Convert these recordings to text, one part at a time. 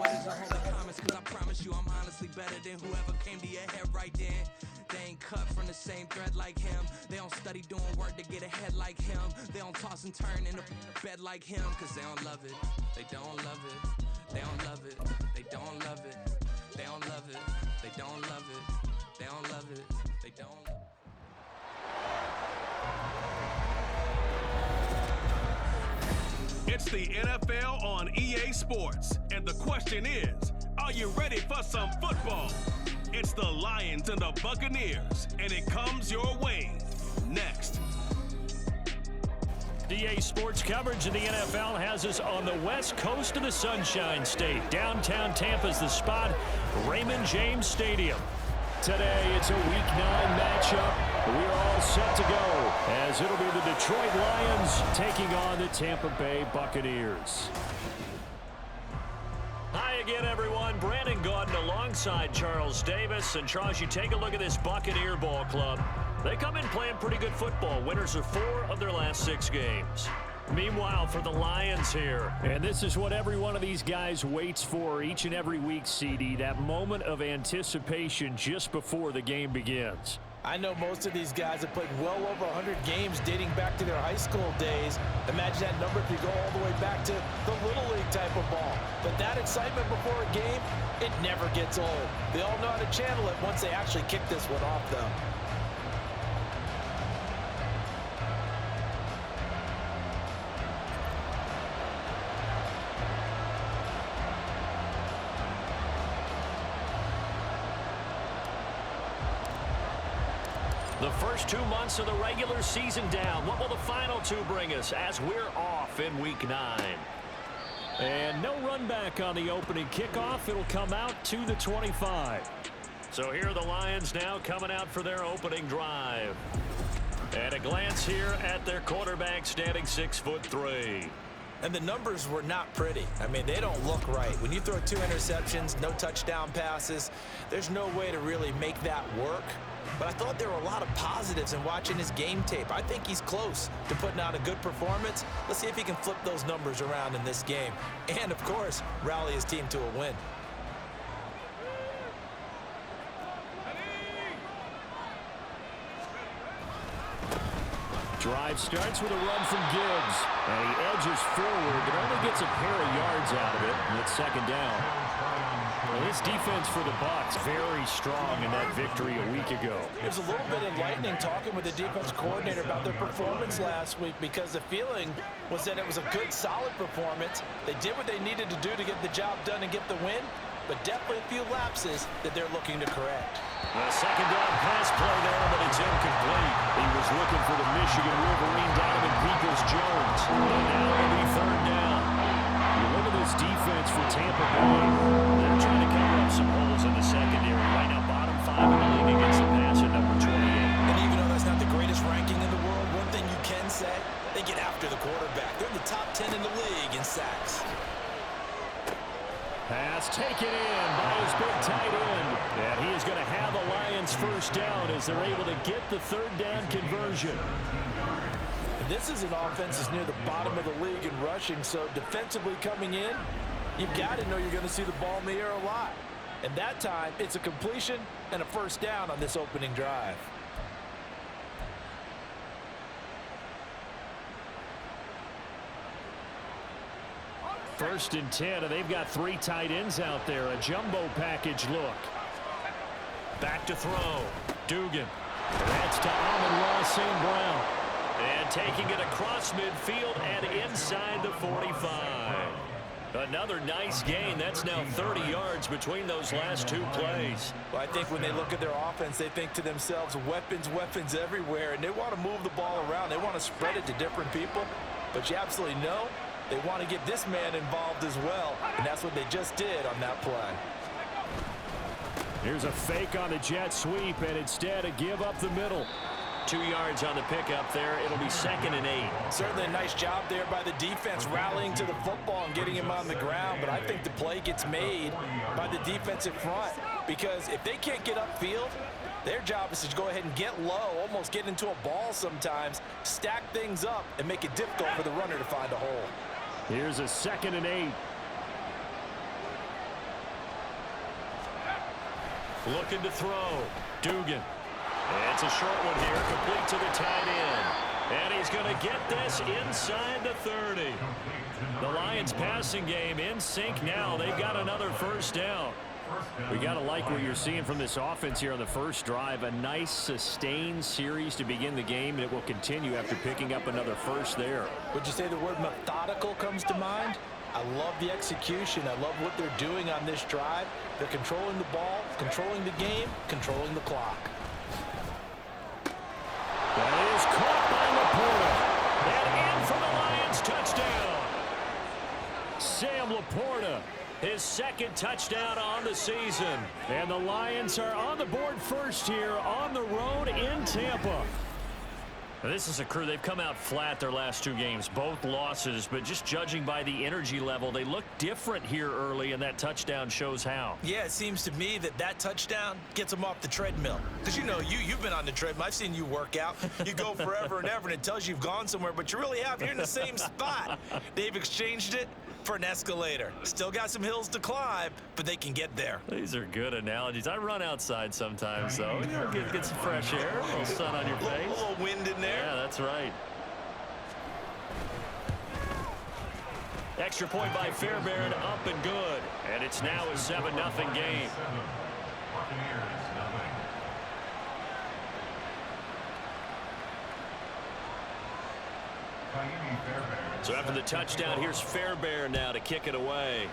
what is your holy comments? Cause I promise you I'm honestly better than whoever came to your head right then. They ain't cut from the same thread like him. They don't study doing work to get ahead like him. They don't toss and turn in the bed like him. Cause they don't love it. They don't love it. They don't love it. They don't love it. They don't love it. They don't love it. They don't love it. They don't love it. It's the NFL on EA Sports, and the question is, are you ready for some football? It's the Lions and the Buccaneers, and it comes your way next. EA Sports coverage of the NFL has us on the west coast of the Sunshine State. Downtown Tampa's the spot, Raymond James Stadium. Today, it's a Week 9 matchup. We're all set to go, as it'll be the Detroit Lions taking on the Tampa Bay Buccaneers. Hi again, everyone. Brandon Gaudin alongside Charles Davis. And Charles, you take a look at this Buccaneer ball club. They come in playing pretty good football. Winners of 4 of their last 6 games. Meanwhile, for the Lions here, and this is what every one of these guys waits for each and every week, CD, that moment of anticipation just before the game begins. I know most of these guys have played well over 100 games dating back to their high school days. Imagine that number if you go all the way back to the Little League type of ball. But that excitement before a game, it never gets old. They all know how to channel it once they actually kick this one off, though. The first 2 months of the regular season down. What will the final 2 bring us as we're off in Week 9? And no run back on the opening kickoff. It'll come out to the 25. So here are the Lions now coming out for their opening drive. And a glance here at their quarterback standing 6'3". And the numbers were not pretty. I mean, they don't look right. When you throw 2 interceptions, no touchdown passes, there's no way to really make that work. But I thought there were a lot of positives in watching his game tape. I think he's close to putting out a good performance. Let's see if he can flip those numbers around in this game. And, of course, rally his team to a win. Drive starts with a run from Gibbs. And he edges forward, but only gets a pair of yards out of it. And it's second down. Well, this defense for the Bucs very strong in that victory a week ago. It was a little bit enlightening talking with the defense coordinator about their performance last week, because the feeling was that it was a good, solid performance. They did what they needed to do to get the job done and get the win, but definitely a few lapses that they're looking to correct. A second down pass play there, but it's incomplete. He was looking for the Michigan Wolverine, Donovan Peoples-Jones. And now it'll be third down. You look at this defense for Tampa Bay. They're trying to cover up some holes in the secondary. Right now, bottom 5 in the league against the pass at number 28. And even though that's not the greatest ranking in the world, one thing you can say, they get after the quarterback. They're in the top 10 in the league in sacks. Pass taken in by his big tight end. And he is going to have the Lions first down as they're able to get the third down conversion. And this is an offense that's near the bottom of the league in rushing, so defensively coming in, you've got to know you're going to see the ball in the air a lot. And that time, it's a completion and a first down on this opening drive. First and 10, and they've got 3 tight ends out there. A jumbo package look. Back to throw. Dugan. That's to Amon-Ra St. Brown. And taking it across midfield and inside the 45. Another nice gain. That's now 30 yards between those last 2 plays. Well, I think when they look at their offense, they think to themselves, weapons, weapons everywhere, and they want to move the ball around. They want to spread it to different people, but you absolutely know they want to get this man involved as well, and that's what they just did on that play. Here's a fake on the jet sweep, and instead a give up the middle. 2 yards on the pickup there. It'll be 2nd and 8. Certainly a nice job there by the defense rallying to the football and getting him on the ground, but I think the play gets made by the defensive front, because if they can't get upfield, their job is to go ahead and get low, almost get into a ball sometimes, stack things up, and make it difficult for the runner to find a hole. Here's a 2nd and 8. Looking to throw. Dugan. It's a short one here, complete to the tight end. And he's going to get this inside the 30. The Lions passing game in sync now. They've got another first down. We got to like what you're seeing from this offense here on the first drive. A nice sustained series to begin the game, and it will continue after picking up another first there. Would you say the word methodical comes to mind? I love the execution. I love what they're doing on this drive. They're controlling the ball, controlling the game, controlling the clock. That is caught by Laporta. And in for the Lions, touchdown. Sam Laporta, his second touchdown on the season. And the Lions are on the board first here on the road in Tampa. Now, this is a crew, they've come out flat their last two games, both losses, but just judging by the energy level, they look different here early, and that touchdown shows how. Yeah, it seems to me that touchdown gets them off the treadmill. Because, you know, you've been on the treadmill. I've seen you work out. You go forever and ever, and it tells you you've gone somewhere, but you really have. You're in the same spot. They've exchanged it for an escalator. Still got some hills to climb, but they can get there. These are good analogies. I run outside sometimes, so you know, get some fresh air, a little sun on your face. A little wind in there. Yeah, that's right. Extra point by Fairbairn, up and good. And it's now a 7-0 game. So after the touchdown, here's Fairbairn now to kick it away.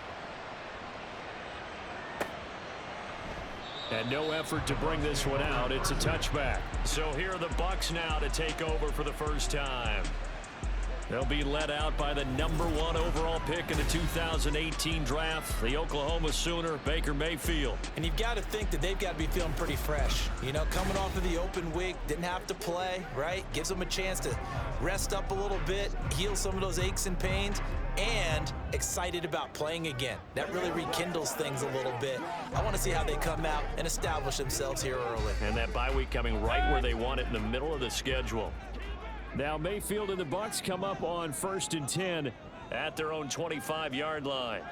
And no effort to bring this one out. It's a touchback. So here are the Bucs now to take over for the first time. They'll be led out by the #1 overall pick in the 2018 draft, the Oklahoma Sooner, Baker Mayfield. And you've got to think that they've got to be feeling pretty fresh. You know, coming off of the open week, didn't have to play, right? Gives them a chance to rest up a little bit, heal some of those aches and pains, and excited about playing again. That really rekindles things a little bit. I want to see how they come out and establish themselves here early. And that bye week coming right where they want it, in the middle of the schedule. Now Mayfield and the Bucs come up on 1st and 10 at their own 25-yard line.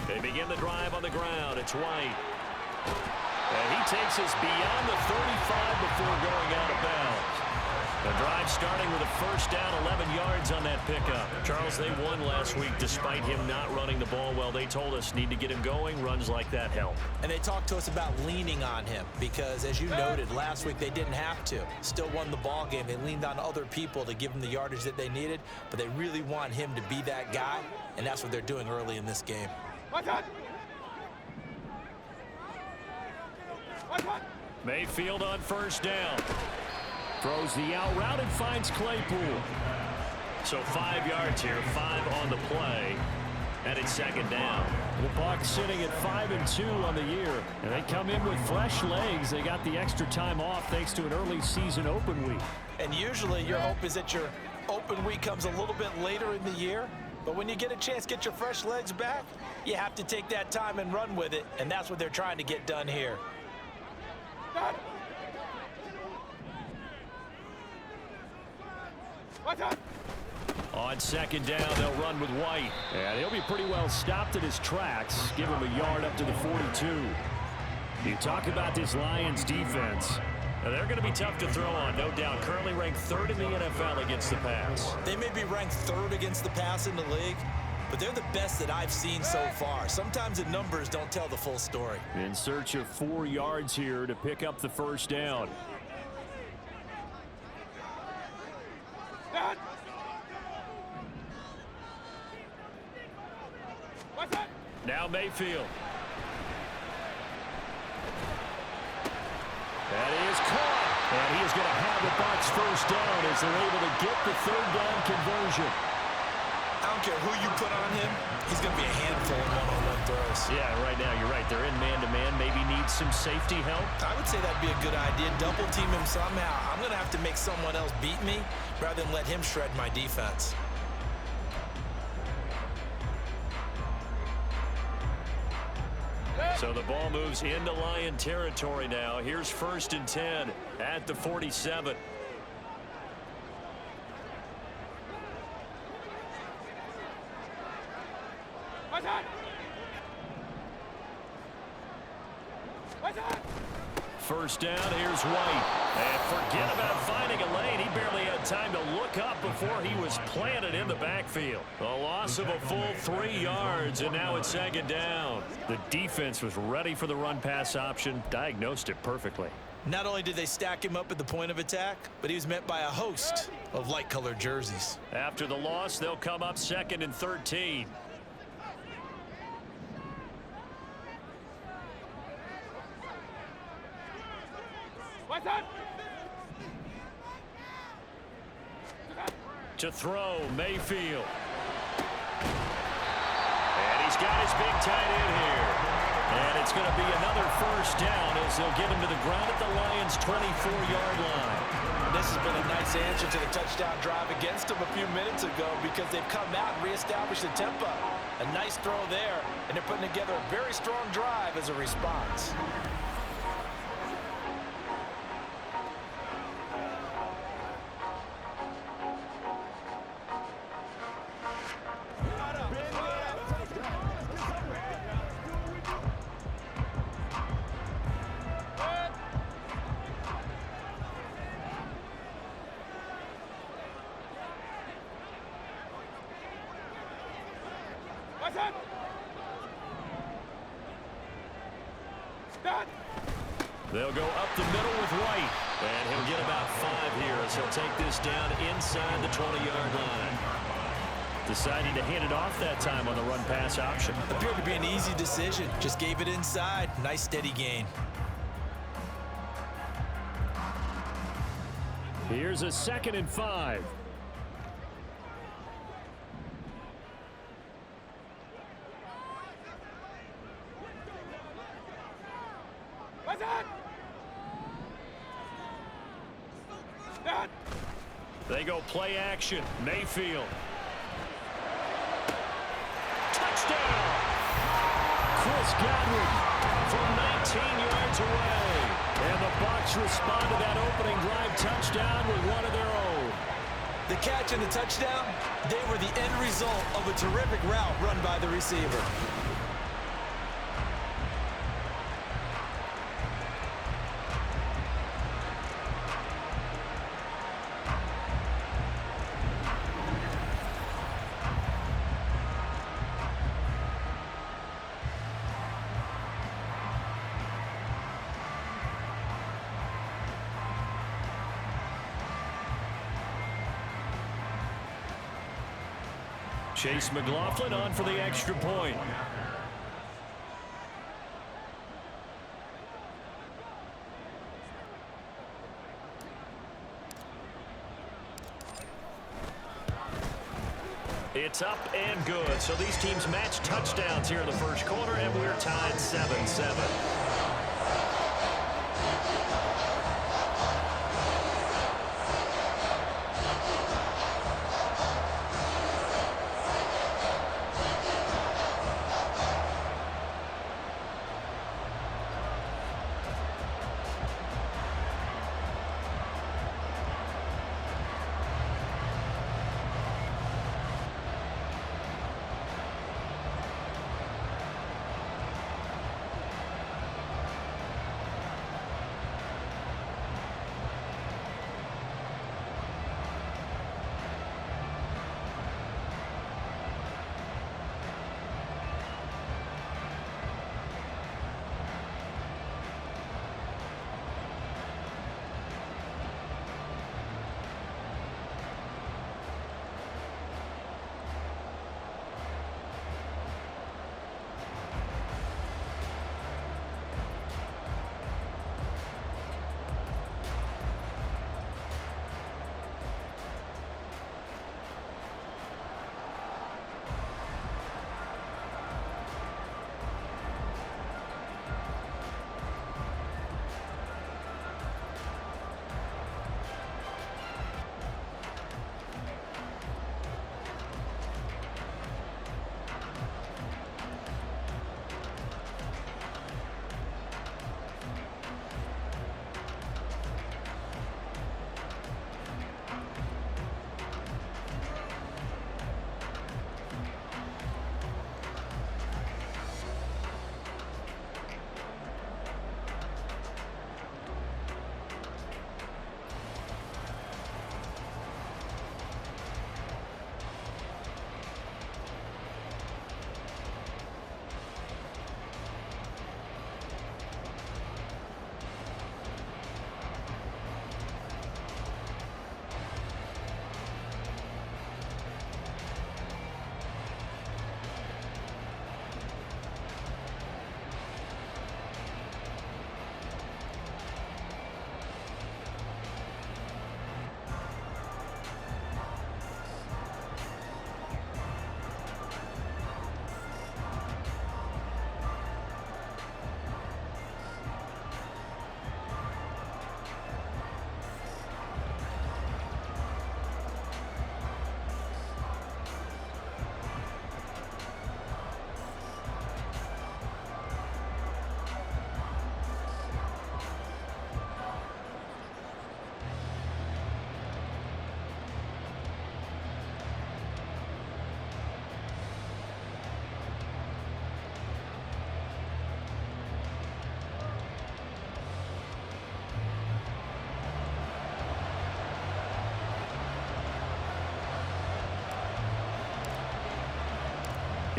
They begin the drive on the ground. It's White. And he takes us beyond the 35 before going out of bounds. The drive starting with a first down, 11 yards on that pickup. Charles, they won last week despite him not running the ball well. They told us need to get him going. Runs like that help. And they talked to us about leaning on him because, as you noted, last week they didn't have to. Still won the ball game. They leaned on other people to give them the yardage that they needed, but they really want him to be that guy, and that's what they're doing early in this game. Mayfield on first down. Throws the out route and finds Claypool. So 5 yards here, 5 on the play. And it's second down. The Bucs sitting at 5-2 on the year. And they come in with fresh legs. They got the extra time off thanks to an early season open week. And usually your hope is that your open week comes a little bit later in the year. But when you get a chance to get your fresh legs back, you have to take that time and run with it. And that's what they're trying to get done here. On second down, they'll run with White. And he'll be pretty well stopped at his tracks. Give him a yard up to the 42. You talk about this Lions defense. Now, they're going to be tough to throw on, no doubt. Currently ranked 3rd in the NFL against the pass. They may be ranked 3rd against the pass in the league, but they're the best that I've seen so far. Sometimes the numbers don't tell the full story. In search of 4 yards here to pick up the first down. Now Mayfield. That is caught. And he is going to have the Bucs first down as they're able to get the 3rd down conversion. I don't care who you put on him, he's going to be a handful in one-on-one throws. Yeah, right now, you're right. They're in man-to-man. Maybe needs some safety help. I would say that'd be a good idea. Double team him somehow. I'm going to have to make someone else beat me rather than let him shred my defense. So the ball moves into Lion territory now. Here's 1st and 10 at the 47. First down, here's White. And forget about finding a lane. He barely had time to look up before he was planted in the backfield. A loss of a full 3 yards, and now it's second down. The defense was ready for the run-pass option, diagnosed it perfectly. Not only did they stack him up at the point of attack, but he was met by a host of light-colored jerseys. After the loss, they'll come up 2nd and 13. To throw, Mayfield. And he's got his big tight end here. And it's going to be another first down as they'll get him to the ground at the Lions' 24-yard line. This has been a nice answer to the touchdown drive against them a few minutes ago because they've come out and reestablished the tempo. A nice throw there, and they're putting together a very strong drive as a response. They'll go up the middle with White. And he'll get about 5 here as he'll take this down inside the 20-yard line. Deciding to hand it off that time on the run-pass option. Appeared to be an easy decision. Just gave it inside. Nice steady gain. Here's a 2nd and 5. They go play action. Mayfield. Touchdown! Chris Godwin from 19 yards away. And the Bucs respond to that opening drive touchdown with one of their own. The catch and the touchdown, they were the end result of a terrific route run by the receiver. Chase McLaughlin on for the extra point. It's up and good. So these teams match touchdowns here in the first quarter, and we're tied 7-7.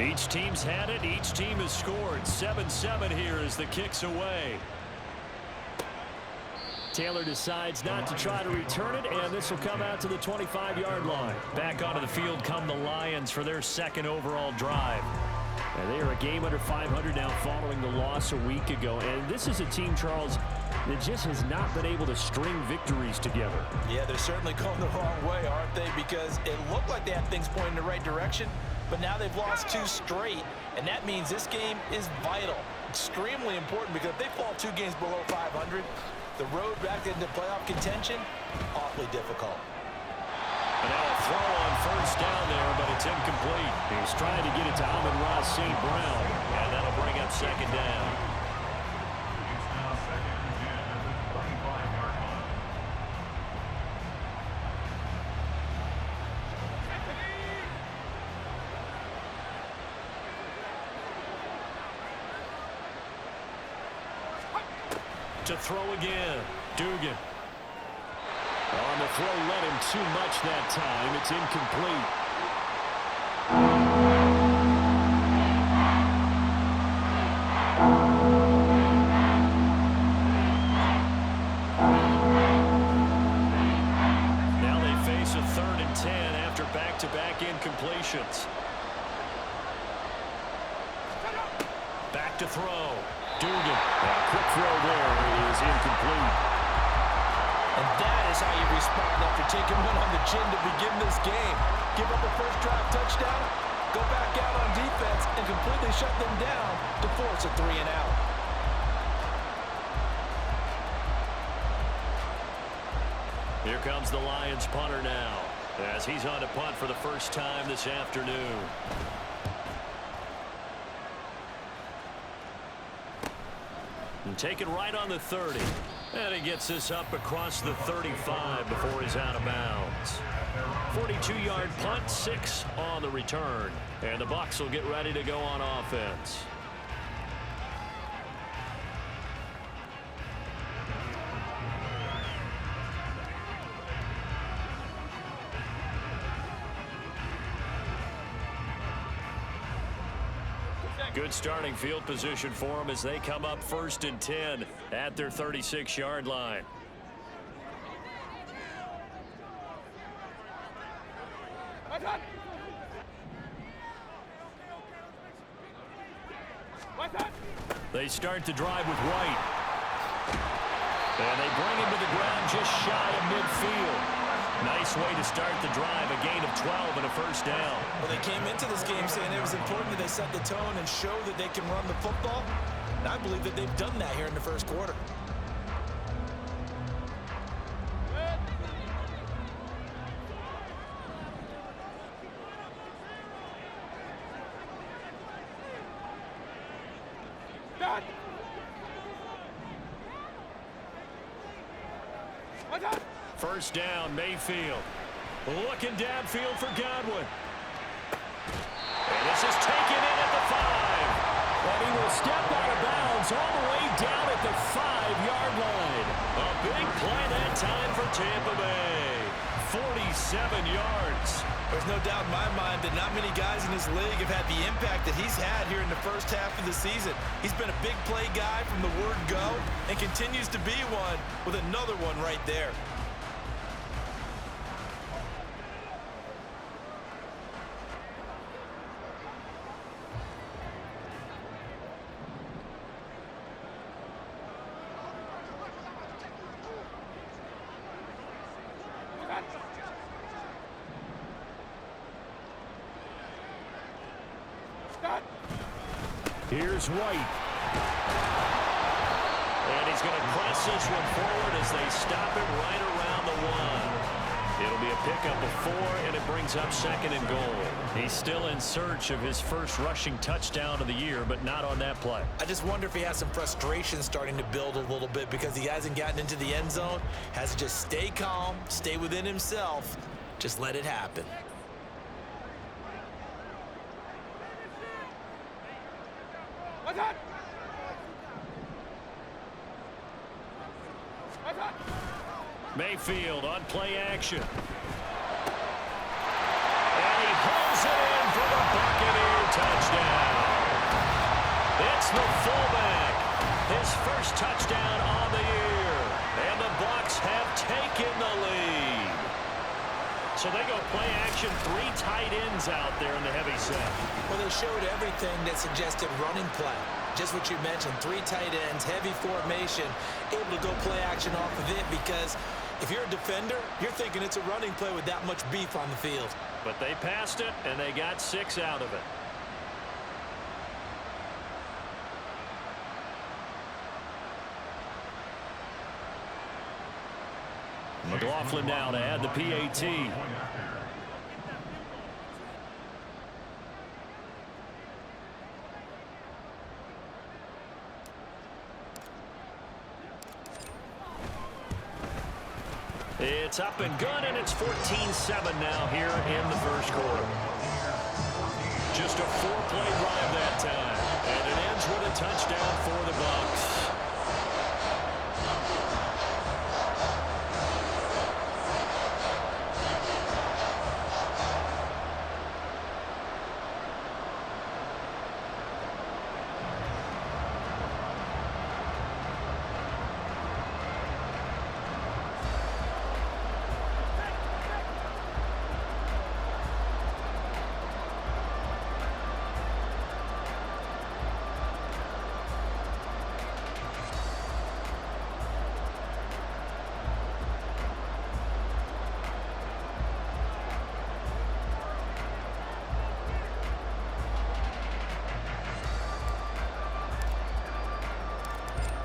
Each team's had it. Each team has scored. 7-7 here as the kick's away. Taylor decides not to try to return it, and this will come out to the 25-yard line. Back onto the field come the Lions for their second overall drive. And they are a game under 500 now following the loss a week ago. And this is a team, Charles, that just has not been able to string victories together. Yeah, they're certainly going the wrong way, aren't they? Because it looked like they had things pointing in the right direction, but now they've lost 2 straight, and that means this game is vital. Extremely important, because if they fall 2 games below 500, the road back into playoff contention, awfully difficult. And now a throw on first down there, but it's incomplete. He's trying to get it to Amon-Ra St. Brown, and that'll bring up second down. To throw again, Dugan. On the throw, led him too much that time. It's incomplete. Now they face a 3rd and 10 after back-to-back incompletions. Back to throw. Dugan. A quick throw there is incomplete. And that is how you respond after taking one on the chin to begin this game. Give up a first drive touchdown, go back out on defense, and completely shut them down to force a 3 and out. Here comes the Lions punter now, as he's on to punt for the first time this afternoon. And take it right on the 30. And he gets this up across the 35 before he's out of bounds. 42-yard punt, 6 on the return. And the Bucs will get ready to go on offense. Good starting field position for them as they come up 1st and 10 at their 36-yard line. They start the drive with White. And they bring him to the ground just shy of midfield. Nice way to start the drive, a gain of 12 and a first down. Well, they came into this game saying it was important that they set the tone and show that they can run the football. And I believe that they've done that here in the first quarter. First down, Mayfield. Looking downfield for Godwin. And this is taken in at the 5. And he will step out of bounds all the way down at the 5-yard line. A big play that time for Tampa Bay. 47 yards. There's no doubt in my mind that not many guys in this league have had the impact that he's had here in the first half of the season. He's been a big play guy from the word go and continues to be one with another one right there. Here's White. And he's going to press this one forward as they stop it right around the 1. It'll be a pickup of 4, and it brings up 2nd and goal. He's still in search of his first rushing touchdown of the year, but not on that play. I just wonder if he has some frustration starting to build a little bit because he hasn't gotten into the end zone. Has to just stay calm, stay within himself, just let it happen. Mayfield on play action. And he hauls it in for the Buccaneer touchdown. It's the fullback. His first touchdown on the year. And the Bucs have taken the lead. So they go play action, 3 tight ends out there in the heavy set. Well, they showed everything that suggested running play. Just what you mentioned, 3 tight ends, heavy formation, able to go play action off of it because if you're a defender, you're thinking it's a running play with that much beef on the field. But they passed it, and they got 6 out of it. McLaughlin now to add the PAT. It's up and good, and it's 14-7 now here in the first quarter. Just a 4-play drive that time, and it ends with a touchdown for the Bucs.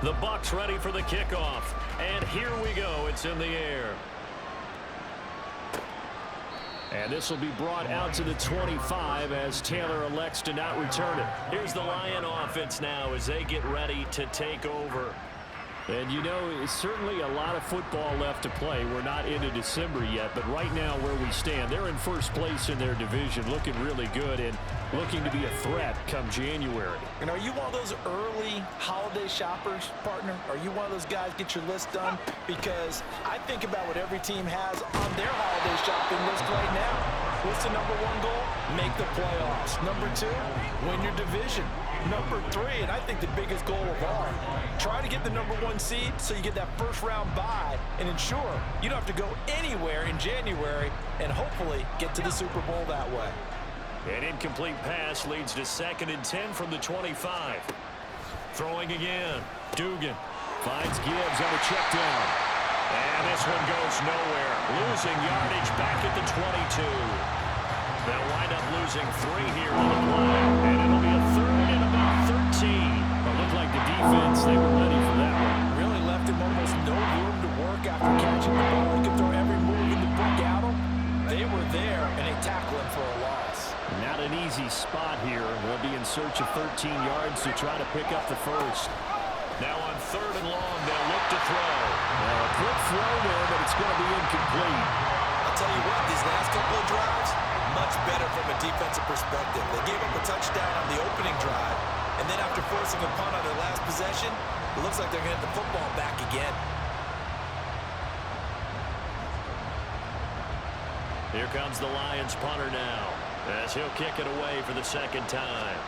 The Bucs ready for the kickoff. And here we go. It's in the air. And this will be brought out to the 25 as Taylor elects to not return it. Here's the Lion offense now as they get ready to take over. And, you know, it's certainly a lot of football left to play. We're not into December yet, but right now where we stand, they're in first place in their division, looking really good and looking to be a threat come January. And are you one of those early holiday shoppers, partner? Are you one of those guys get your list done? Because I think about what every team has on their holiday shopping list right now. What's the number 1 goal? Make the playoffs. Number 2, win your division. Number 3, and I think the biggest goal of all, try to get the number 1 seed so you get that first round bye and ensure you don't have to go anywhere in January and hopefully get to the Super Bowl that way. An incomplete pass leads to 2nd and 10 from the 25. Throwing again. Dugan finds Gibbs on a check down. And this one goes nowhere. Losing yardage back at the 22. They'll wind up losing 3 here on the play. And it'll be a 3rd and about 13. It looked like the defense, they were ready for that one. Really left him almost no room to work after catching the ball. He could throw every move in the book at him. They were there, and they tackled him for a loss. Not an easy spot here. They'll be in search of 13 yards to try to pick up the first. Now on 3rd and long, they'll look to throw. A quick throw there, but it's going to be incomplete. I'll tell you what, these last couple of drives, much better from a defensive perspective. They gave up a touchdown on the opening drive, and then after forcing a punt on their last possession, it looks like they're going to get the football back again. Here comes the Lions punter now, as he'll kick it away for the 2nd time.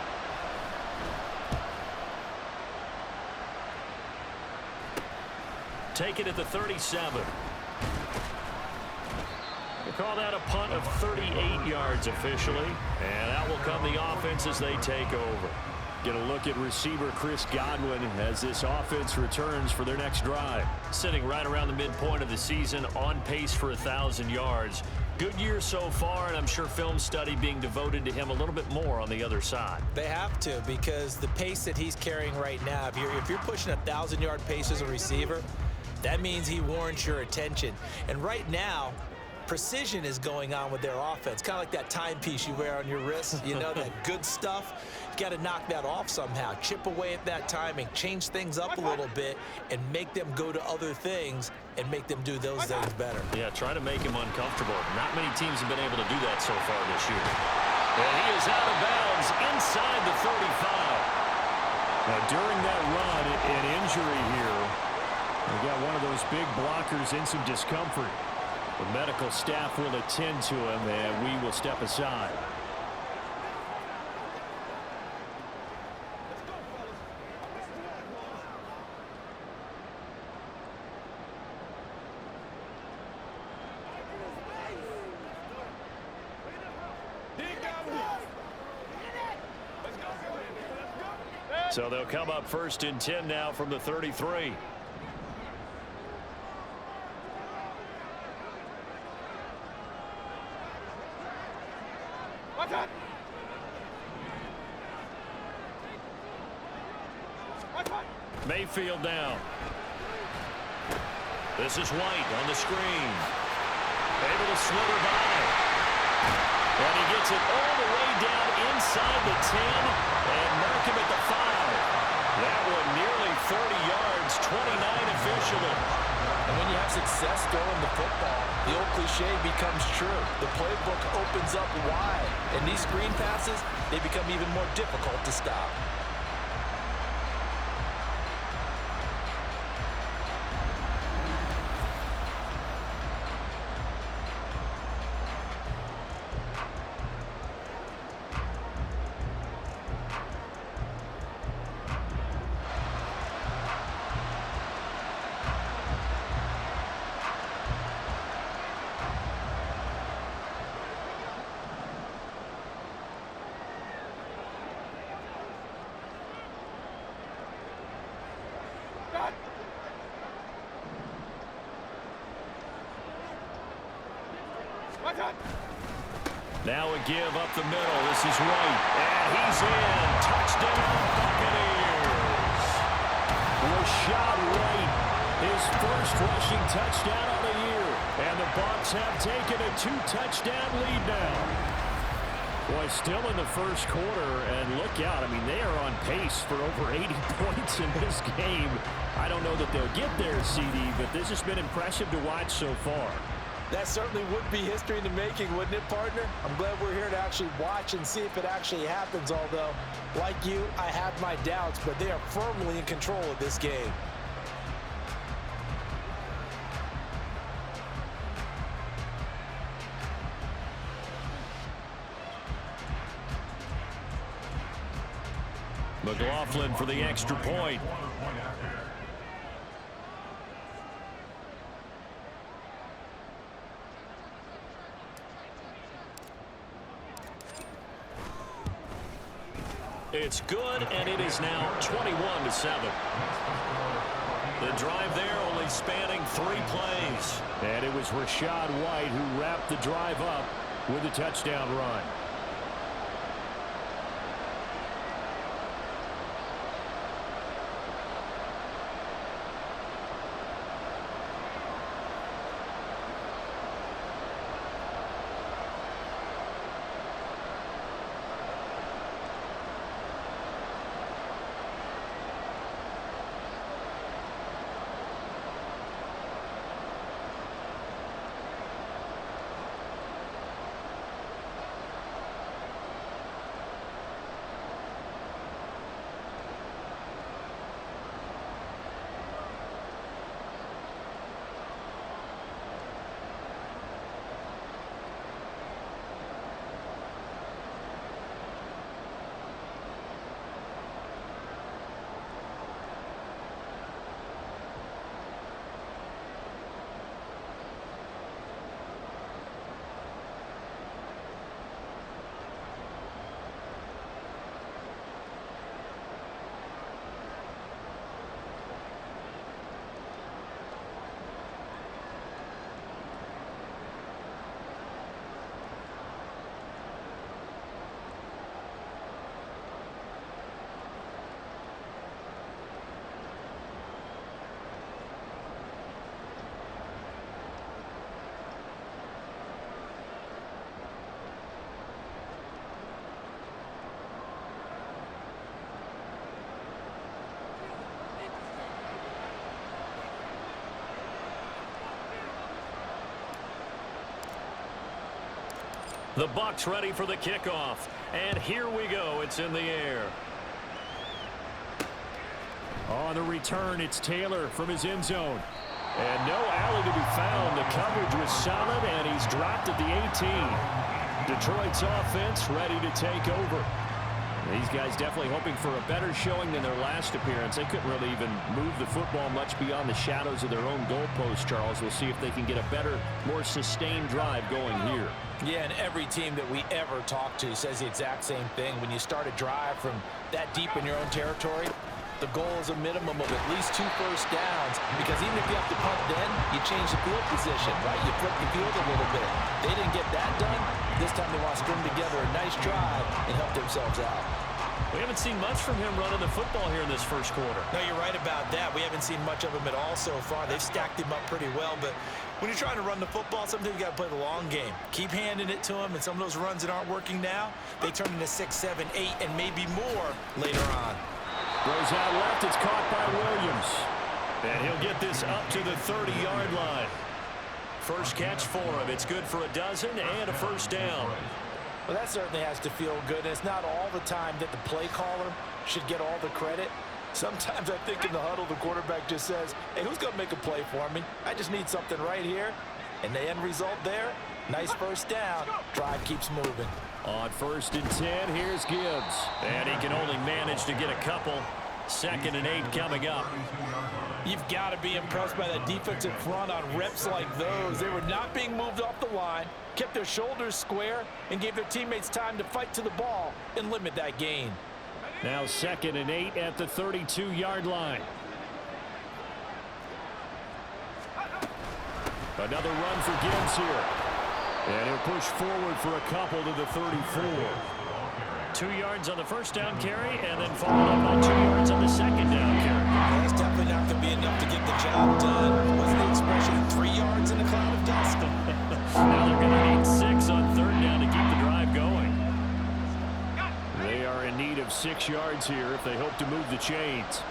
Take it at the 37. We'll call that a punt of 38 yards officially, and that will come the offense as they take over. Get a look at receiver Chris Godwin as this offense returns for their next drive. Sitting right around the midpoint of the season, on pace for 1,000 yards. Good year so far, and I'm sure film study being devoted to him a little bit more on the other side. They have to, because the pace that he's carrying right now, if you're pushing 1,000-yard pace as a receiver, that means he warrants your attention. And right now, precision is going on with their offense. Kind of like that timepiece you wear on your wrist. You know, that good stuff. You got to knock that off somehow. Chip away at that timing. Change things up a little bit and make them go to other things and make them do those things better. Yeah, try to make him uncomfortable. Not many teams have been able to do that so far this year. And he is out of bounds inside the 35. Now, during that run, an injury here. We got one of those big blockers in some discomfort. The medical staff will attend to him, and we will step aside. So they'll come up 1st and 10 now from the 33. Mayfield down. This is White on the screen. Able to slither by. And he gets it all the way down inside the 10 and mark him at the 5. That one nearly 30 yards, 29 officially. And when you have success throwing the football, the old cliche becomes true. The playbook opens up wide. And these screen passes, they become even more difficult to stop. Now a give up the middle. This is White. And he's in. Touchdown, Buccaneers. Rashad White, his first rushing touchdown of the year. And the Bucs have taken a 2-touchdown lead now. Boy, still in the first quarter, and look out. I mean, they are on pace for over 80 points in this game. I don't know that they'll get there, CD, but this has been impressive to watch so far. That certainly would be history in the making, wouldn't it, partner? I'm glad we're here to actually watch and see if it actually happens, although, like you, I have my doubts, but they are firmly in control of this game. McLaughlin for the extra point. It's good, and it is now 21-7. The drive there only spanning 3 plays. And it was Rashad White who wrapped the drive up with a touchdown run. The Bucs ready for the kickoff. And here we go. It's in the air. On the return, it's Taylor from his end zone. And no alley to be found. The coverage was solid, and he's dropped at the 18. Detroit's offense ready to take over. These guys definitely hoping for a better showing than their last appearance. They couldn't really even move the football much beyond the shadows of their own goalpost, Charles. We'll see if they can get a better, more sustained drive going here. Yeah, and every team that we ever talk to says the exact same thing. When you start a drive from that deep in your own territory, the goal is a minimum of at least 2 first downs, because even if you have to punt then, you change the field position, right? You flip the field a little bit. They didn't get that done. This time they want to string together a nice drive and help themselves out. We haven't seen much from him running the football here in this first quarter. No, you're right about that. We haven't seen much of him at all so far. They've stacked him up pretty well, but when you're trying to run the football, sometimes you got to play the long game. Keep handing it to him, and some of those runs that aren't working now, they turn into 6, 7, 8, and maybe more later on. Goes out left. It's caught by Williams. And he'll get this up to the 30-yard line. First catch for him. It's good for a dozen and a first down. Well, that certainly has to feel good. And it's not all the time that the play caller should get all the credit. Sometimes I think in the huddle, the quarterback just says, hey, who's going to make a play for me? I just need something right here. And the end result there, nice first down. Drive keeps moving. On 1st and 10, here's Gibbs. And he can only manage to get a couple. 2nd and 8 coming up. You've got to be impressed by that defensive front on reps like those. They were not being moved off the line, kept their shoulders square, and gave their teammates time to fight to the ball and limit that gain. Now 2nd and 8 at the 32-yard line. Another run for Gibbs here. And he'll push forward for a couple to the 34. 2 yards on the first down carry, and then followed up on 2 yards on the second down carry. Well, that's definitely not going to be enough to get the job done. Wasn't the expression 3 yards in a cloud of dust? Now they're going to need 6 on 3rd down to keep the drive going. They are in need of 6 yards here if they hope to move the chains.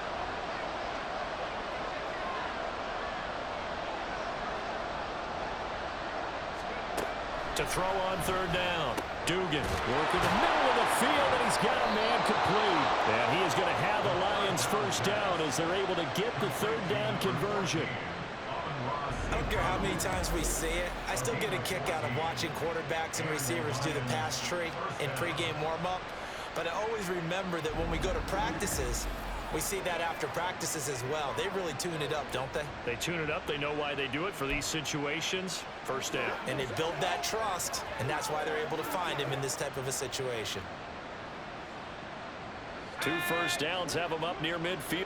To throw on 3rd down. Dugan working the middle of the field, and he's got a man complete. And he is going to have the Lions first down as they're able to get the 3rd down conversion. I don't care how many times we see it. I still get a kick out of watching quarterbacks and receivers do the pass tree in pregame warm-up. But I always remember that when we go to practices, we see that after practices as well. They really tune it up, don't they? They tune it up. They know why they do it for these situations. First down. And they build that trust, and that's why they're able to find him in this type of a situation. 2 first downs have them up near midfield.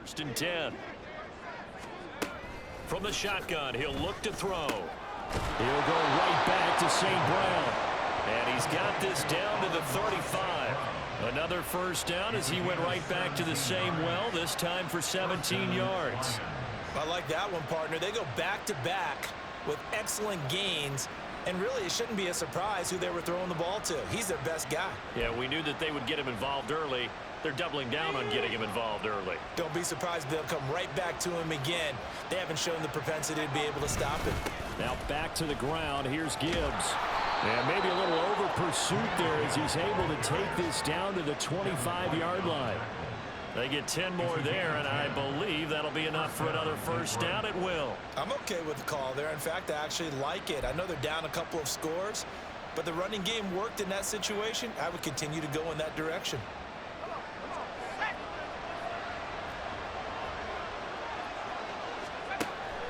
1st and 10. From the shotgun, he'll look to throw. He'll go right back to St. Brown. And he's got this down to the 35. Another first down as he went right back to the same well, this time for 17 yards. I like that one, partner. They go back-to-back with excellent gains. And really, it shouldn't be a surprise who they were throwing the ball to. He's their best guy. Yeah, we knew that they would get him involved early. They're doubling down on getting him involved early. Don't be surprised if they'll come right back to him again. They haven't shown the propensity to be able to stop him. Now back to the ground. Here's Gibbs. And maybe a little over pursuit there as he's able to take this down to the 25-yard line. They get 10 more there, and I believe that'll be enough for another first down. It will. I'm okay with the call there. In fact, I actually like it. I know they're down a couple of scores, but the running game worked in that situation. I would continue to go in that direction.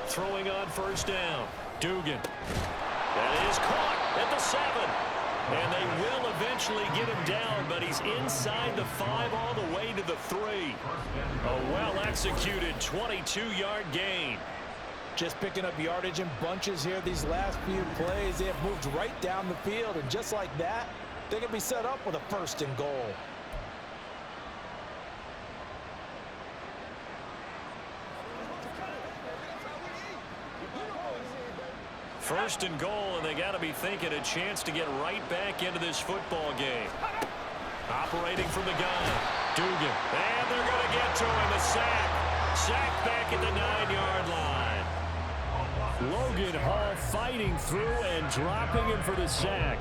Throwing on first down. Dugan. That is caught at the 7. And they will eventually get him down, but he's inside the 5 all the way to the 3. A well-executed 22-yard gain. Just picking up yardage in bunches here these last few plays. They have moved right down the field, and just like that, they can be set up with a 1st and goal. First and goal, and they got to be thinking a chance to get right back into this football game. Operating from the gun, Dugan. And they're going to get to him, a sack. Sack back at the 9-yard line. Logan Hall fighting through and dropping him for the sack.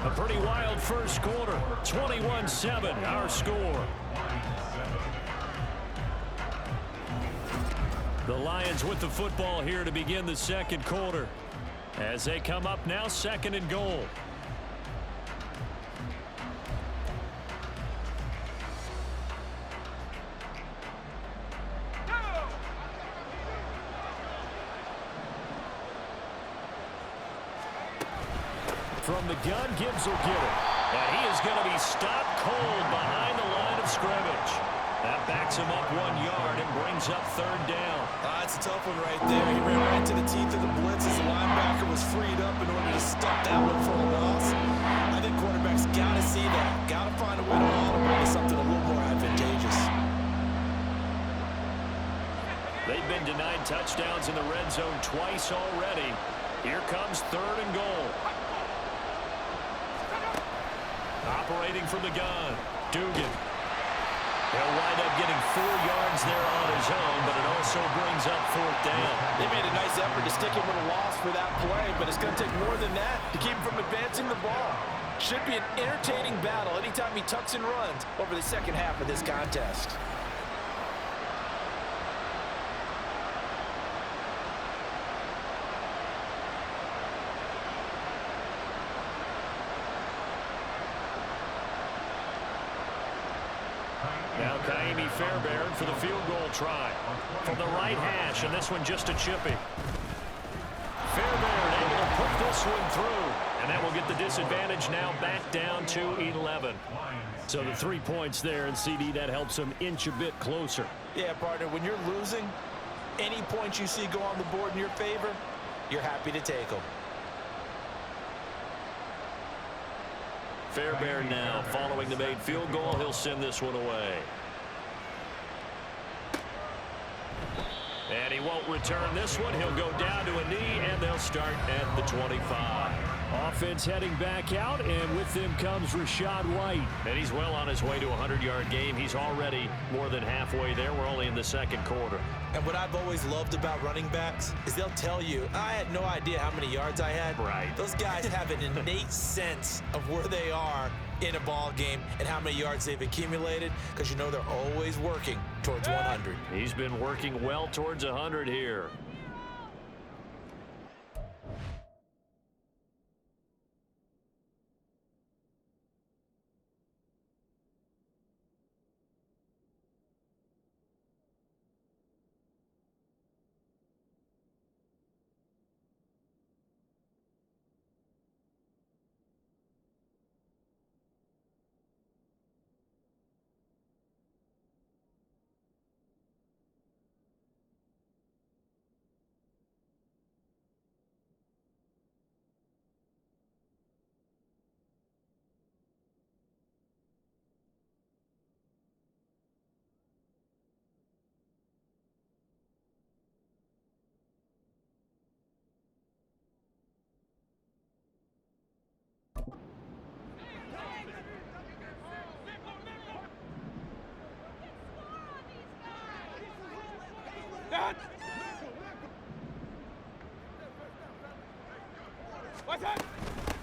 A pretty wild first quarter. 21-7, our score. The Lions with the football here to begin the second quarter. As they come up now, 2nd and goal. From the gun, Gibbs will get it. And he is going to be stopped cold behind the line of scrimmage. That backs him up 1 yard and brings up 3rd down. That's a tough one right there. He ran right to the teeth of the blitz as the linebacker was freed up in order to stop that one for a loss. I think quarterbacks got to see that. Got to find a way to haul him into something a little more advantageous. They've been denied touchdowns in the red zone twice already. Here comes 3rd and goal. Operating from the gun, Dugan. He'll wind up getting 4 yards there on his own, but it also brings up 4th down. They made a nice effort to stick him with a loss for that play, but it's going to take more than that to keep him from advancing the ball. Should be an entertaining battle anytime he tucks and runs over the second half of this contest. Now Kaimi Fairbairn for the field goal try. From the right hash, and this one just a chippy. Fairbairn able to put this one through. And that will get the disadvantage now back down to 11. So the 3 points there, and CD, that helps them inch a bit closer. Yeah, partner, when you're losing, any points you see go on the board in your favor, you're happy to take them. Fairbairn now following the made field goal. He'll send this one away. And he won't return this one. He'll go down to a knee, and they'll start at the 25. Offense heading back out, and with them comes Rachaad White. And he's well on his way to a 100-yard game. He's already more than halfway there. We're only in the second quarter. And what I've always loved about running backs is they'll tell you, I had no idea how many yards I had. Right. Those guys have an innate sense of where they are in a ball game and how many yards they've accumulated, because you know they're always working towards 100. He's been working well towards 100 here.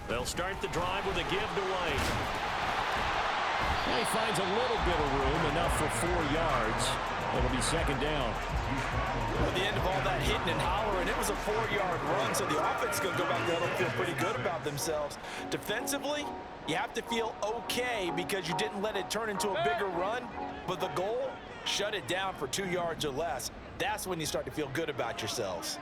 They'll start the drive with a give to White. And he finds a little bit of room, enough for 4 yards. It'll be second down. At the end of all that hitting and hollering, it was a 4-yard run, so the offense is going to go back there and feel pretty good about themselves. Defensively, you have to feel okay because you didn't let it turn into a bigger run, but the goal, shut it down for 2 yards or less. That's when you start to feel good about yourselves.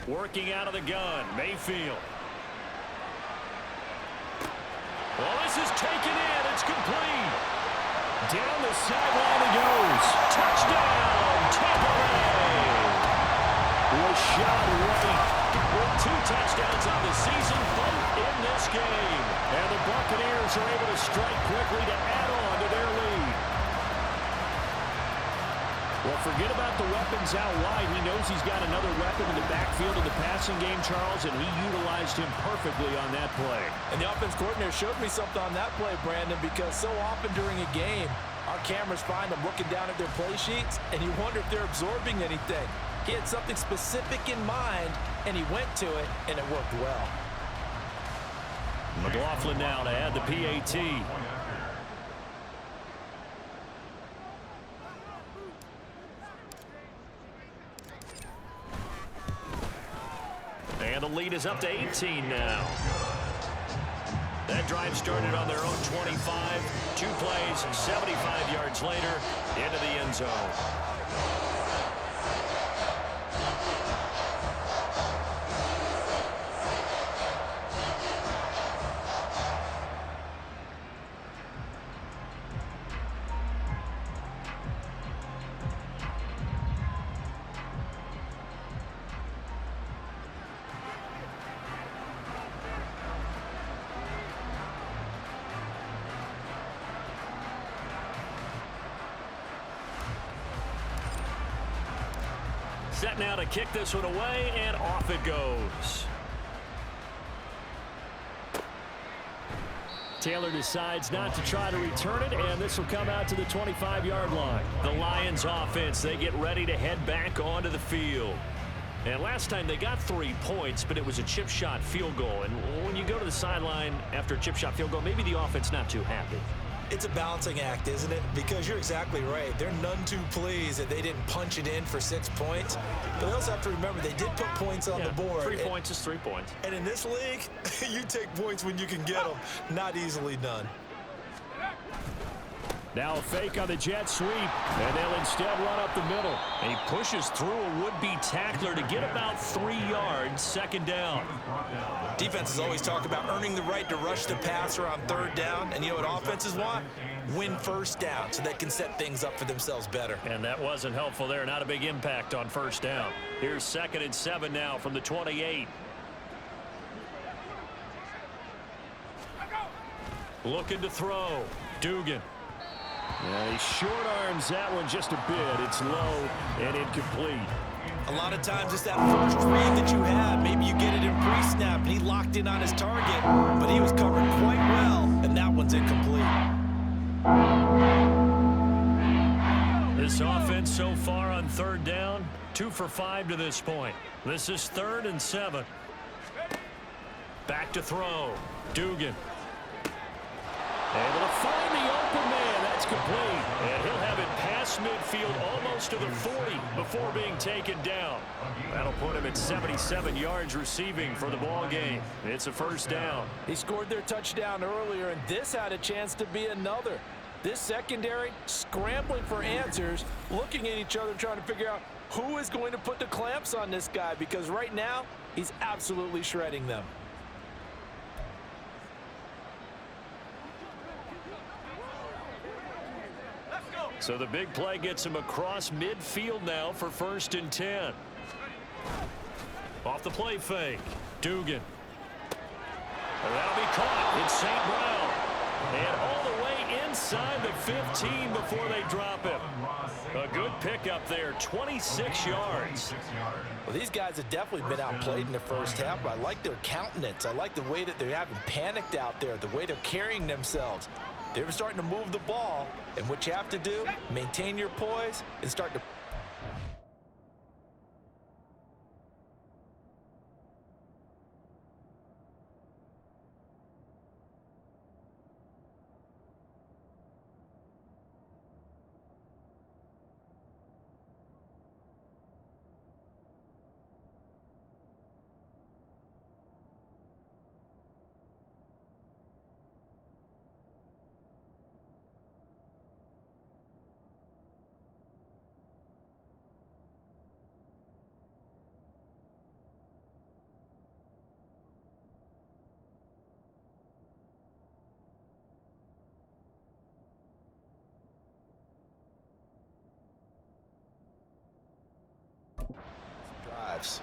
Working out of the gun, Mayfield. Well, this is taken in. It's complete. Down the sideline he goes. Touchdown, Tampa Bay. Rashad White with 2 touchdowns on the season, both in this game. And the Buccaneers are able to strike quickly to add on to their lead. Well, forget about the weapons out wide. He knows he's got another weapon in the backfield of the passing game, Charles, and he utilized him perfectly on that play. And the offense coordinator showed me something on that play, Brandon, because so often during a game, our cameras find them looking down at their play sheets, and you wonder if they're absorbing anything. He had something specific in mind, and he went to it, and it worked well. McLaughlin now to add the PAT. And the lead is up to 18 now. That drive started on their own 25. 2 plays, 75 yards later, into the end zone. Set now to kick this one away, and off it goes. Taylor decides not to try to return it, and this will come out to the 25-yard line. The Lions offense, they get ready to head back onto the field. And last time they got 3 points, but it was a chip shot field goal. And when you go to the sideline after a chip shot field goal, maybe the offense not too happy. It's a balancing act, isn't it? Because you're exactly right. They're none too pleased that they didn't punch it in for 6 points. But they also have to remember they did put points on the board. 3 points is 3 points. And in this league, you take points when you can get them. Not easily done. Now a fake on the jet sweep, and they'll instead run up the middle. And he pushes through a would-be tackler to get about 3 yards, second down. Defenses always talk about earning the right to rush the passer on 3rd down. And you know what offenses want? Win 1st down so they can set things up for themselves better. And that wasn't helpful there. Not a big impact on 1st down. Here's 2nd and 7 now from the 28. Looking to throw. Dugan. Yeah, he short arms that one just a bit. It's low and incomplete. A lot of times it's that first read that you have. Maybe you get it in pre-snap and he locked in on his target, but he was covered quite well, and that one's incomplete. This offense so far on 3rd down, 2 for 5 to this point. This is 3rd and 7. Back to throw. Dugan. Able to find the open man. That's complete. And he'll have it past midfield almost to the 40 before being taken down. That'll put him at 77 yards receiving for the ball game. It's a 1st down. He scored their touchdown earlier, and this had a chance to be another. This secondary scrambling for answers, looking at each other, trying to figure out who is going to put the clamps on this guy, because right now he's absolutely shredding them. So the big play gets him across midfield now for 1st and 10. Off the play fake. Dugan. And that'll be caught. It's St. Brown. And all the way inside the 15 before they drop him. A good pickup there, 26 yards. Well, these guys have definitely been outplayed in the first half, but I like their countenance. I like the way that they haven't panicked out there, the way they're carrying themselves. They're starting to move the ball, and what you have to do, maintain your poise and start to... drives.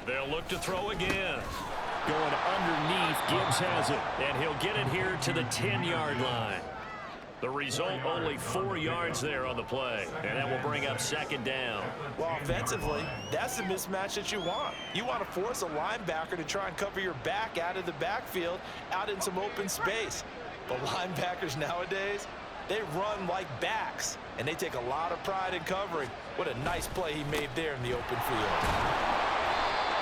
They'll look to throw again. Going underneath, Gibbs has it, and he'll get it here to the 10-yard line. The result, only 4 yards there on the play, and that will bring up second down. Well, offensively, that's the mismatch that you want. You want to force a linebacker to try and cover your back out of the backfield, out in some open space. But linebackers nowadays, they run like backs, and they take a lot of pride in covering. What a nice play he made there in the open field.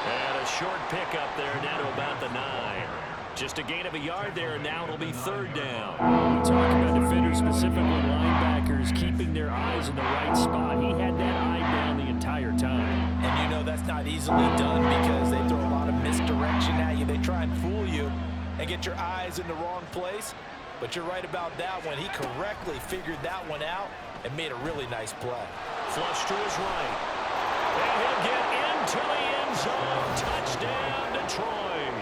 And a short pickup there down to about the 9. Just a gain of a yard there, and now it'll be third down. We talk about defenders, specifically linebackers, keeping their eyes in the right spot. He had that eye down the entire time. And you know that's not easily done because they throw a lot of misdirection at you. They try and fool you and get your eyes in the wrong place. But you're right about that one. He correctly figured that one out and made a really nice play. Flush to his right. And he'll get into the end zone. Touchdown, Detroit.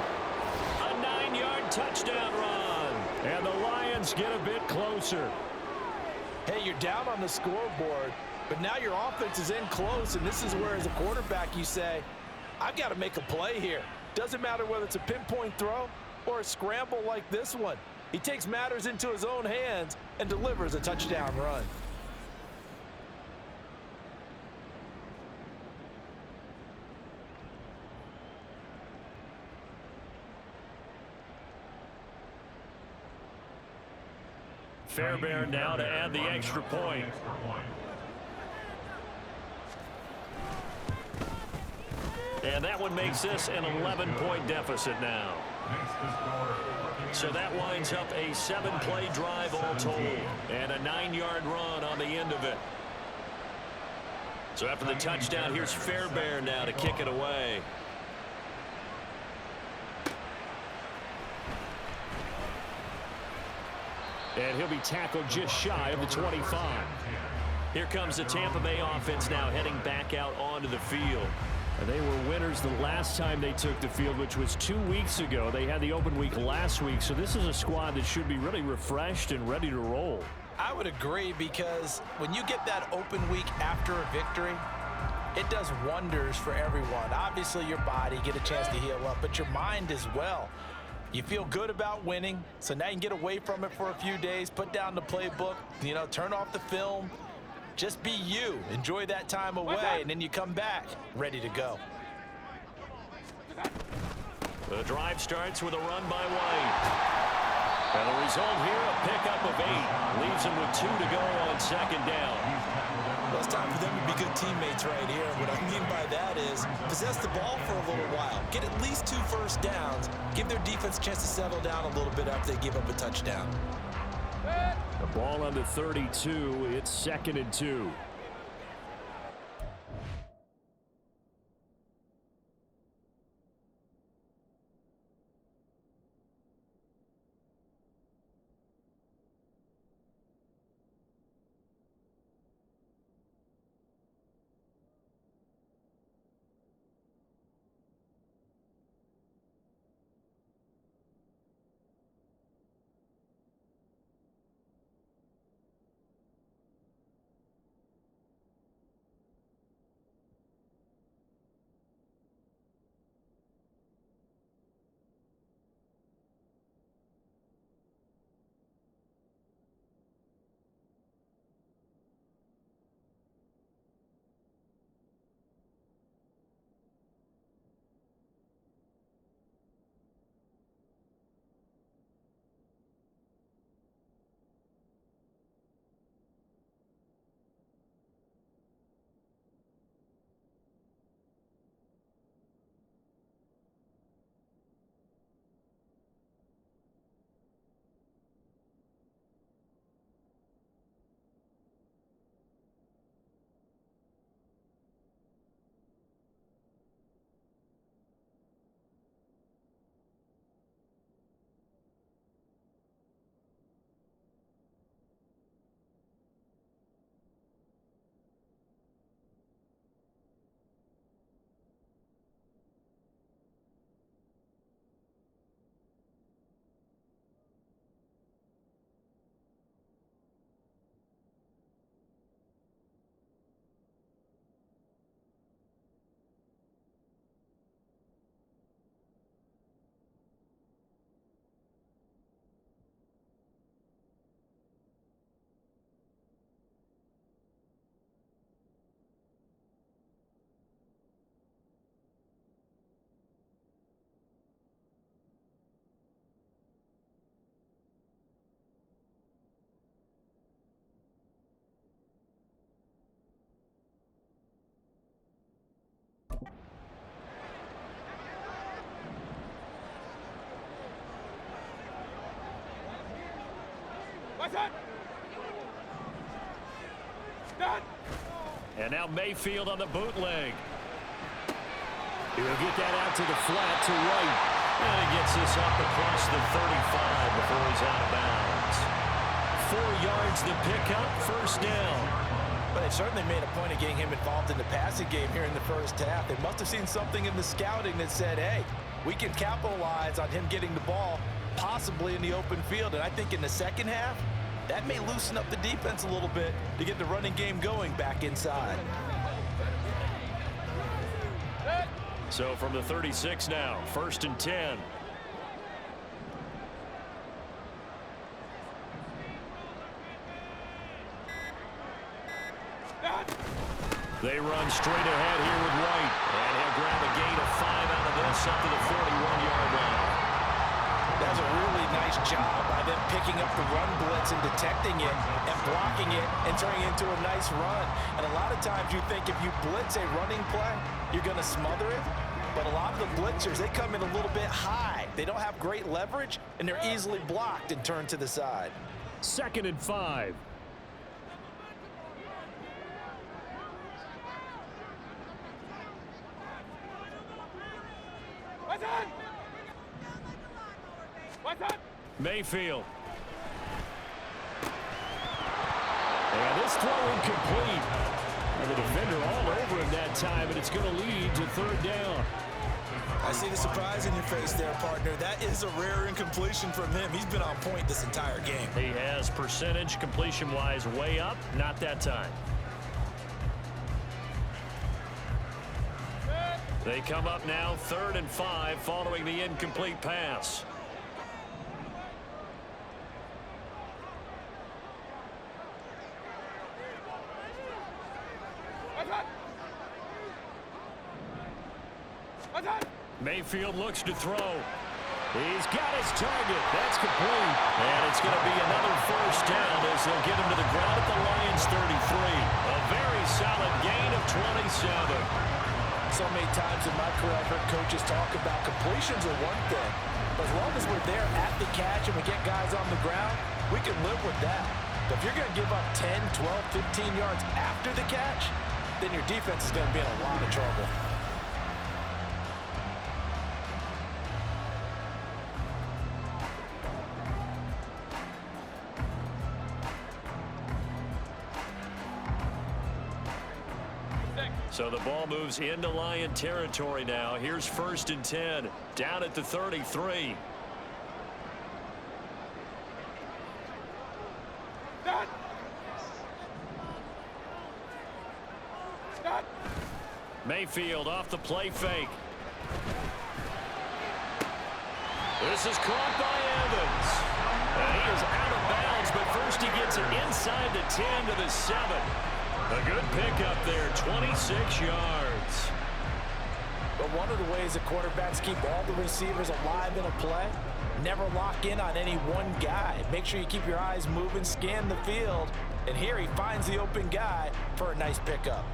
A 9-yard touchdown run. And the Lions get a bit closer. Hey, you're down on the scoreboard, but now your offense is in close, and this is where, as a quarterback, you say, I've got to make a play here. Doesn't matter whether it's a pinpoint throw or a scramble like this one. He takes matters into his own hands and delivers a touchdown run. Fairbairn now to add the extra point. And that one makes this an 11-point deficit now. So that winds up a 7-play drive all told and a 9-yard run on the end of it. So after the touchdown, here's Fairbairn now to kick it away. And he'll be tackled just shy of the 25. Here comes the Tampa Bay offense now heading back out onto the field. They were winners the last time they took the field, which was 2 weeks ago. They had the open week last week, so this is a squad that should be really refreshed and ready to roll. I would agree, because when you get that open week after a victory, it does wonders for everyone. Obviously, your body, get a chance to heal up, but your mind as well. You feel good about winning, so now you can get away from it for a few days, put down the playbook, turn off the film. Just be you. Enjoy that time away, and then you come back ready to go. The drive starts with a run by White. And the result here, a pickup of 8. Leaves him with 2 to go on second down. Well, it's time for them to be good teammates right here. What I mean by that is possess the ball for a little while. Get at least 2 first downs. Give their defense a chance to settle down a little bit after they give up a touchdown. The ball on the 32. It's 2nd and 2. And now Mayfield on the bootleg. He'll get that out to the flat to White. And he gets this up across the 35 before he's out of bounds. 4 yards the pickup, first down. But they certainly made a point of getting him involved in the passing game here in the first half. They must have seen something in the scouting that said, hey, we can capitalize on him getting the ball, possibly in the open field. And I think in the second half, that may loosen up the defense a little bit to get the running game going back inside. So from the 36 now, 1st and 10. They run straight ahead here with White. And he'll grab a gain of 5 out of this up to the 41-yard line. That's a really nice job by them picking up the run blitz and detecting it and blocking it and turning it into a nice run. And a lot of times you think if you blitz a running play, you're going to smother it. But a lot of the blitzers, they come in a little bit high. They don't have great leverage, and they're easily blocked and turned to the side. 2nd and 5. Mayfield. And this throw incomplete. And the defender all over him that time, and it's going to lead to 3rd down. I see the surprise in your face there, partner. That is a rare incompletion from him. He's been on point this entire game. He has percentage completion-wise way up, not that time. They come up now 3rd and 5 following the incomplete pass. Mayfield looks to throw. He's got his target. That's complete. And it's going to be another first down as they'll get him to the ground at the Lions 33. A very solid gain of 27. So many times in my career I've heard coaches talk about completions are one thing. But as long as we're there at the catch and we get guys on the ground, we can live with that. But if you're going to give up 10, 12, 15 yards after the catch, then your defense is going to be in a lot of trouble. So the ball moves into Lion territory now. Here's 1st and 10, down at the 33. Mayfield off the play fake. This is caught by Evans. And he is out of bounds, but first he gets it inside the 10 to the 7. A good pickup there, 26 yards. But one of the ways that quarterbacks keep all the receivers alive in a play, never lock in on any one guy. Make sure you keep your eyes moving, scan the field. And here he finds the open guy for a nice pickup.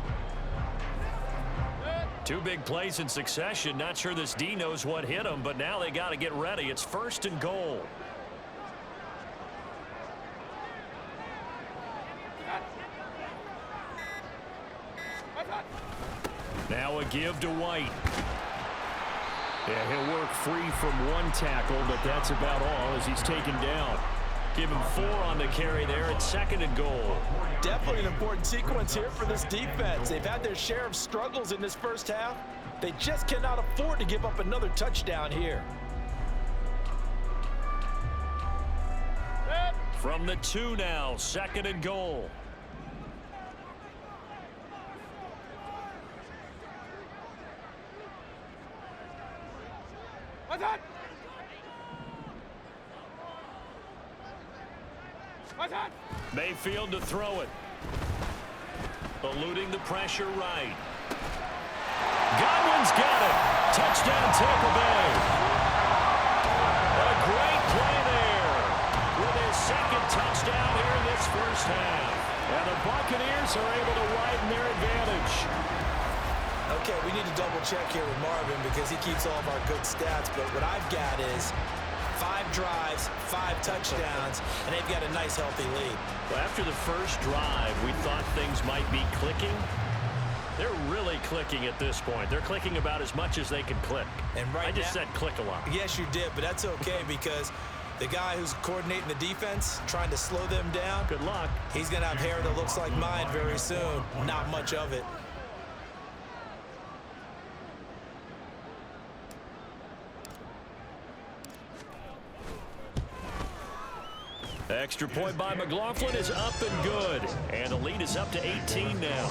2 big plays in succession. Not sure this D knows what hit him, but now they got to get ready. It's 1st and goal. Now a give to White. Yeah, he'll work free from 1 tackle, but that's about all as he's taken down. Give him 4 on the carry there at 2nd and goal. Definitely an important sequence here for this defense. They've had their share of struggles in this first half. They just cannot afford to give up another touchdown here. From the 2 now, 2nd and goal. Mayfield to throw it. Eluding the pressure right. Godwin's got it. Touchdown Tampa Bay. A great play there with his 2nd touchdown here in this first half. And the Buccaneers are able to widen their advantage. Okay, we need to double check here with Marvin because he keeps all of our good stats. But what I've got is 5 drives, 5 touchdowns, and they've got a nice, healthy lead. Well, after the first drive, we thought things might be clicking. They're really clicking at this point. They're clicking about as much as they can click. And I just said click a lot. Yes, you did, but that's okay because the guy who's coordinating the defense, trying to slow them down, good luck. He's going to have hair that looks like mine very soon. Not much of it. Extra point by McLaughlin is up and good. And the lead is up to 18 now.